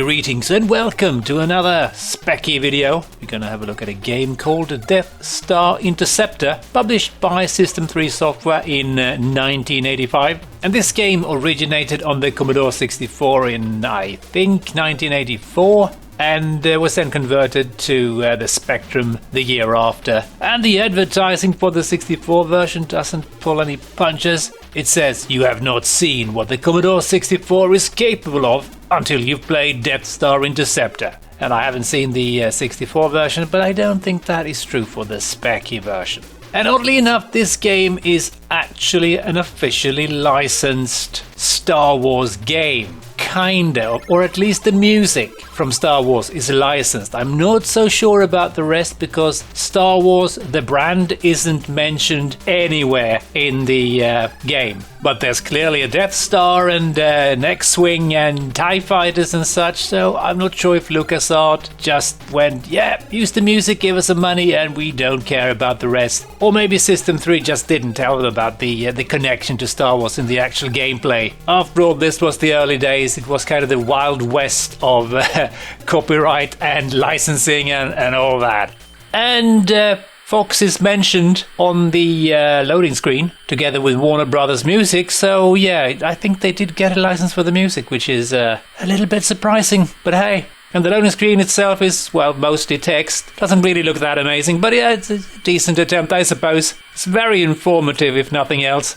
Greetings and welcome to another specky video. We're gonna have a look at a game called Star Interceptor, published by System 3 Software in 1985. And this game originated on the Commodore 64 in, I think, 1984. And was then converted to the Spectrum the year after. And the advertising for the 64 version doesn't pull any punches. It says, "You have not seen what the Commodore 64 is capable of until you've played Star Interceptor." And I haven't seen the 64 version, but I don't think that is true for the specky version. And oddly enough, this game is actually an officially licensed Star Wars game. Kinda, or at least the music from Star Wars is licensed. I'm not so sure about the rest because Star Wars, the brand, isn't mentioned anywhere in the game. But there's clearly a Death Star and an X-Wing and TIE Fighters and such, so I'm not sure if LucasArts just went, yeah, use the music, give us some money, and we don't care about the rest. Or maybe System 3 just didn't tell them about the connection to Star Wars in the actual gameplay. After all, this was the early days. It was kind of the Wild West of copyright and licensing and all that. And Fox is mentioned on the loading screen together with Warner Brothers Music, so yeah, I think they did get a license for the music, which is a little bit surprising, but hey. And the loading screen itself is, well, mostly text. Doesn't really look that amazing, but yeah, it's a decent attempt, I suppose. It's very informative, if nothing else.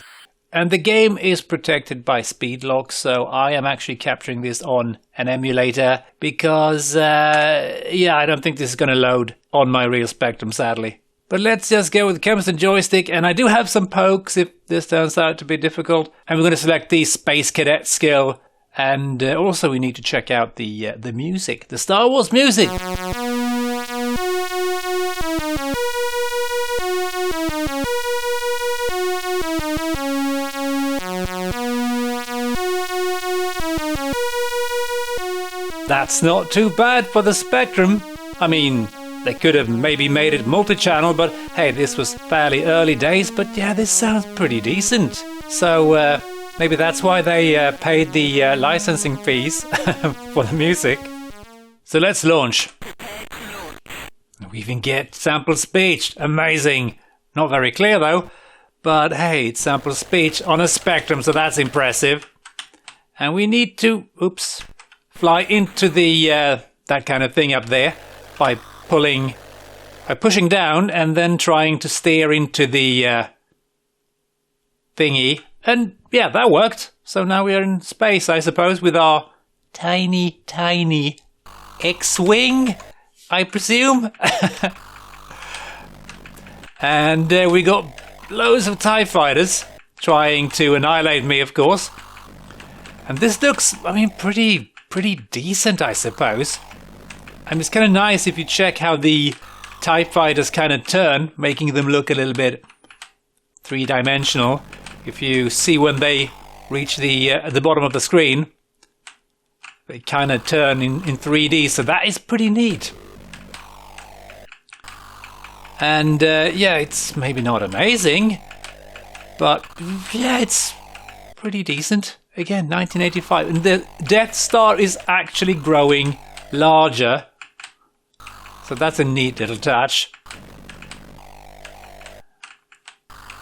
And the game is protected by speed locks, so I am actually capturing this on an emulator because, yeah, I don't think this is going to load on my real Spectrum, sadly. But let's just go with cameras and joystick, and I do have some pokes if this turns out to be difficult. And we're going to select the Space Cadet skill, and also we need to check out the music, the Star Wars music. That's not too bad for the Spectrum. I mean, they could have maybe made it multi-channel, but hey, this was fairly early days, but yeah, this sounds pretty decent. So maybe that's why they paid the licensing fees for the music. So let's launch. We even get sample speech. Amazing. Not very clear though, but hey, it's sample speech on a Spectrum, so that's impressive. And we need to, fly into the that kind of thing up there by pushing down and then trying to steer into the thingy. And yeah, that worked. So now we are in space, I suppose, with our tiny X-Wing, I presume. And we got loads of TIE Fighters trying to annihilate me, of course. And this looks, I mean, pretty decent, I suppose. And it's kind of nice if you check how the TIE Fighters kind of turn, making them look a little bit three-dimensional. If you see when they reach the bottom of the screen, they kind of turn in 3D, so that is pretty neat. And yeah, it's maybe not amazing, but yeah, it's pretty decent. Again, 1985, and the Death Star is actually growing larger. So that's a neat little touch.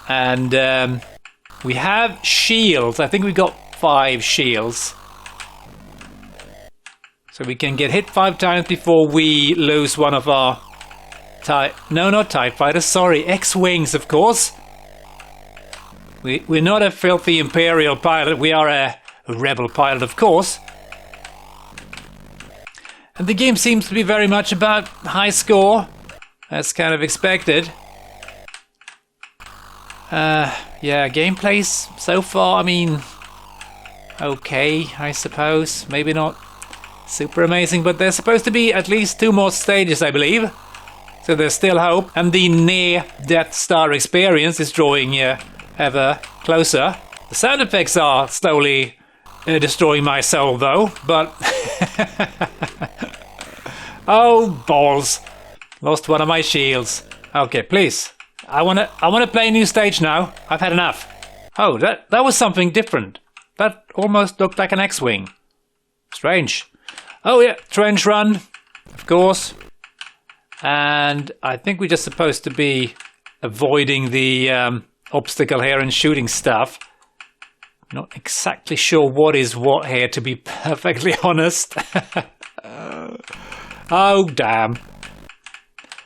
And we have shields. I think we got 5 shields. So we can get hit 5 times before we lose one of our not TIE Fighters, sorry, X-Wings, of course. We're not a filthy Imperial pilot, we are a Rebel pilot, of course. And the game seems to be very much about high score, as kind of expected. Yeah, gameplays so far, I mean, okay, I suppose. Maybe not super amazing, but there's supposed to be at least 2 more stages, I believe. So there's still hope. And the near Death Star experience is drawing ever closer. The sound effects are slowly destroying my soul, though, but oh balls! Lost one of my shields. Okay, please. I wanna play a new stage now. I've had enough. Oh, that was something different. That almost looked like an X-Wing. Strange. Oh yeah, trench run, of course. And I think we're just supposed to be avoiding the obstacle here and shooting stuff. Not exactly sure what is what here, to be perfectly honest. Oh, damn.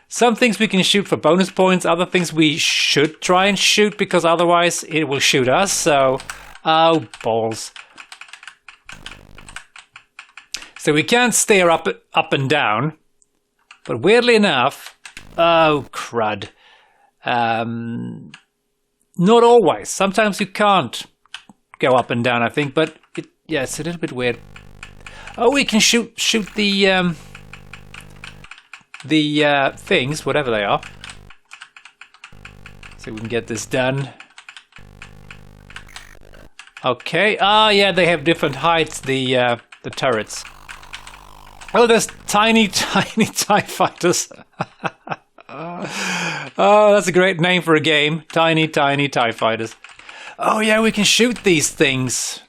Some things we can shoot for bonus points, other things we should try and shoot because otherwise it will shoot us, so... Oh, balls. So we can't steer up and down, but weirdly enough... Oh, crud. Not always. Sometimes you can't go up and down, I think, but yeah, it's a little bit weird. Oh, we can shoot the things, whatever they are. So we can get this done. Okay. Ah, yeah, they have different heights. The turrets. Oh, there's tiny TIE fighters. Oh, that's a great name for a game. Tiny TIE fighters. Oh yeah, we can shoot these things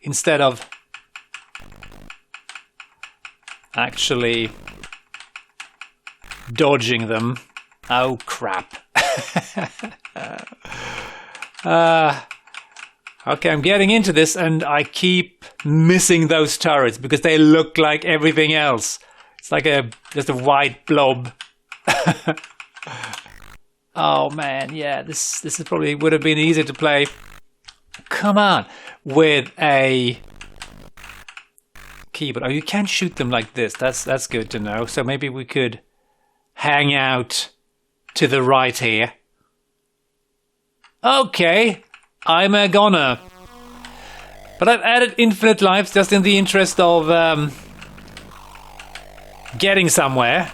instead of actually dodging them. Oh crap. Okay, I'm getting into this and I keep missing those turrets because they look like everything else. It's like just a white blob. Oh man, yeah, this is probably would have been easier to play. Come on, with a keyboard. Oh, you can shoot them like this. That's good to know. So maybe we could hang out to the right here. Okay, I'm a goner. But I've added infinite lives just in the interest of getting somewhere.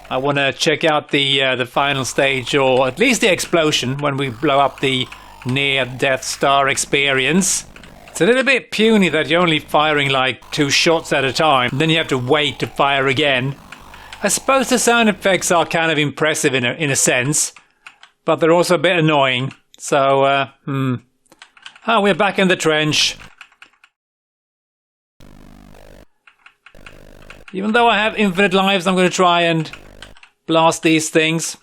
I want to check out the final stage, or at least the explosion when we blow up the near-Death Star experience. It's a little bit puny that you're only firing like 2 shots at a time, and then you have to wait to fire again. I suppose the sound effects are kind of impressive in a sense, but they're also a bit annoying. So, Oh, we're back in the trench. Even though I have infinite lives, I'm going to try and blast these things.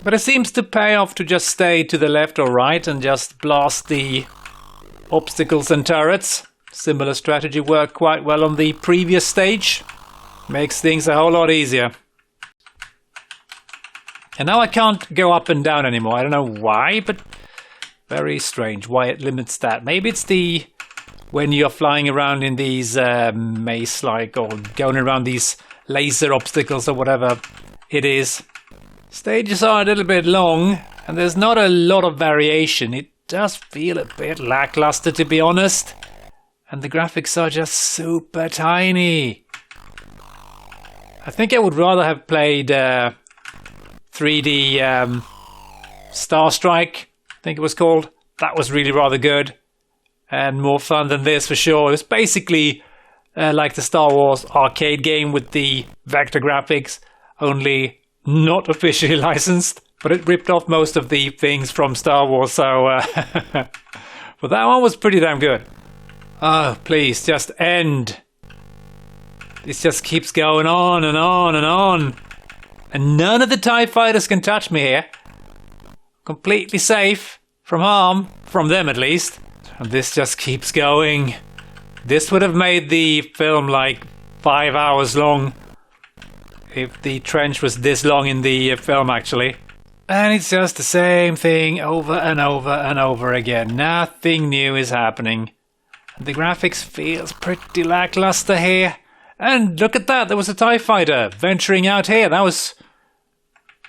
But it seems to pay off to just stay to the left or right and just blast the obstacles and turrets. Similar strategy worked quite well on the previous stage. Makes things a whole lot easier. And now I can't go up and down anymore. I don't know why, but very strange why it limits that. Maybe it's when you're flying around in these maze-like, or going around these laser obstacles or whatever it is. Stages are a little bit long and there's not a lot of variation. It does feel a bit lackluster, to be honest. And the graphics are just super tiny. I think I would rather have played 3D Star Strike, I think it was called. That was really rather good and more fun than this for sure. It's basically like the Star Wars arcade game with the vector graphics, only not officially licensed, but it ripped off most of the things from Star Wars, so but that one was pretty damn good. Oh, please, just end. This just keeps going on and on and on. And none of the TIE fighters can touch me here. Completely safe from harm, from them at least. And this just keeps going. This would have made the film like 5 hours long if the trench was this long in the film, actually. And it's just the same thing over and over and over again. Nothing new is happening. And the graphics feels pretty lackluster here. And look at that, there was a TIE fighter venturing out here. That was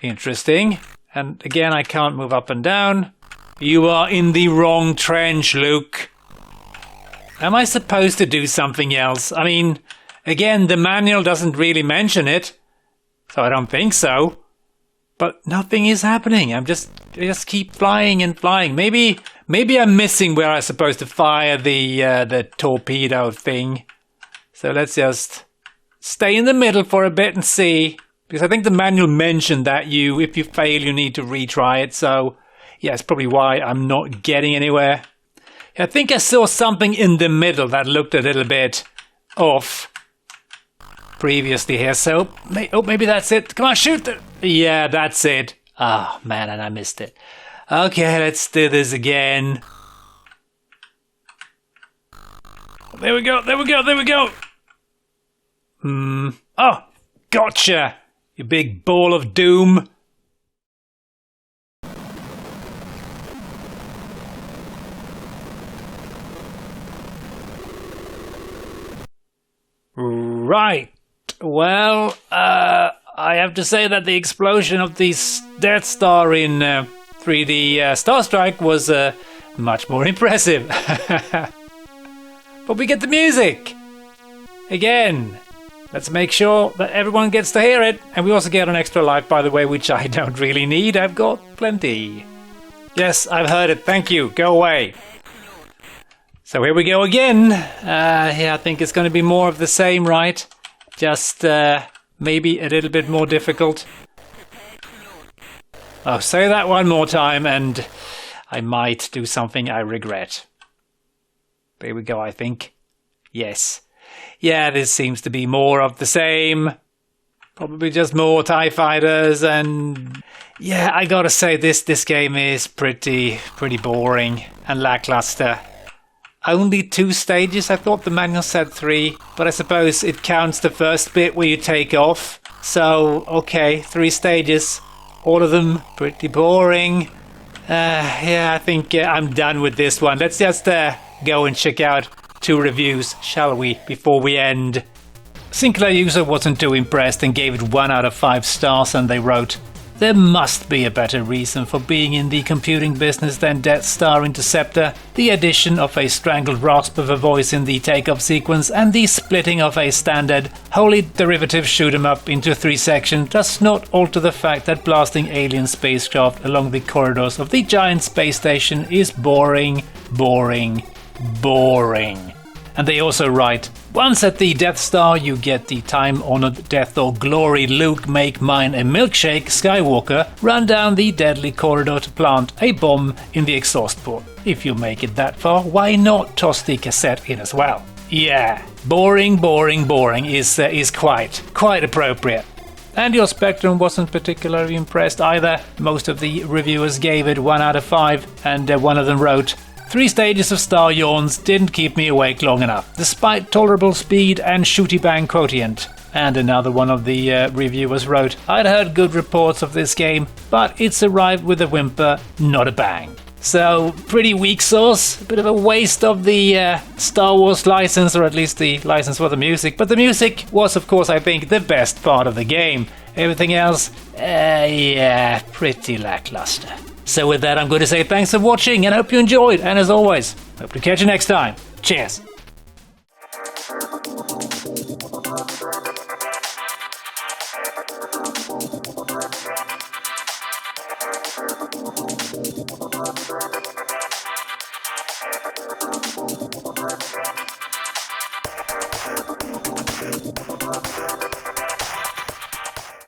interesting. And again, I can't move up and down. You are in the wrong trench, Luke. Am I supposed to do something else? I mean, again, the manual doesn't really mention it, so I don't think so. But nothing is happening. I just keep flying and flying. Maybe I'm missing where I'm supposed to fire the torpedo thing. So let's just stay in the middle for a bit and see. Because I think the manual mentioned that if you fail, you need to retry it. So yeah, it's probably why I'm not getting anywhere. I think I saw something in the middle that looked a little bit off previously here. So, maybe that's it. Come on, shoot! Yeah, that's it. Oh, man, and I missed it. Okay, let's do this again. There we go, there we go, there we go! Oh, gotcha! You big ball of doom. Right. Well, I have to say that the explosion of the Death Star in 3D Star Strike was much more impressive. But we get the music! Again, let's make sure that everyone gets to hear it. And we also get an extra life, by the way, which I don't really need. I've got plenty. Yes, I've heard it. Thank you. Go away. So here we go again. Yeah, I think it's going to be more of the same, right? Just maybe a little bit more difficult. Oh, say that one more time and I might do something I regret. There we go, I think. Yes. Yeah, this seems to be more of the same. Probably just more TIE fighters and... Yeah, I gotta say this game is pretty boring and lackluster. Only 2 stages, I thought the manual said 3, but I suppose it counts the first bit where you take off. So, okay, 3 stages. All of them pretty boring. Yeah, I think I'm done with this one. Let's just go and check out 2 reviews, shall we, before we end. Sinclair User wasn't too impressed and gave it 1 out of 5 stars, and they wrote, "There must be a better reason for being in the computing business than Death Star Interceptor. The addition of a strangled rasp of a voice in the takeoff sequence and the splitting of a standard, wholly derivative shoot-'em-up into 3 sections does not alter the fact that blasting alien spacecraft along the corridors of the giant space station is boring, boring, boring." And they also write, "Once at the Death Star, you get the time-honored death or glory Luke make mine a milkshake Skywalker, run down the deadly corridor to plant a bomb in the exhaust port. If you make it that far, why not toss the cassette in as well?" Yeah, boring, boring, boring is quite appropriate. And your Spectrum wasn't particularly impressed either. Most of the reviewers gave it 1 out of 5, and one of them wrote, "3 stages of star yawns didn't keep me awake long enough, despite tolerable speed and shooty bang quotient." And another one of the reviewers wrote, "I'd heard good reports of this game, but it's arrived with a whimper, not a bang." So, pretty weak sauce, a bit of a waste of the Star Wars license, or at least the license for the music. But the music was, of course, I think, the best part of the game. Everything else, yeah, pretty lackluster. So with that, I'm going to say thanks for watching and hope you enjoyed. And as always, hope to catch you next time. Cheers.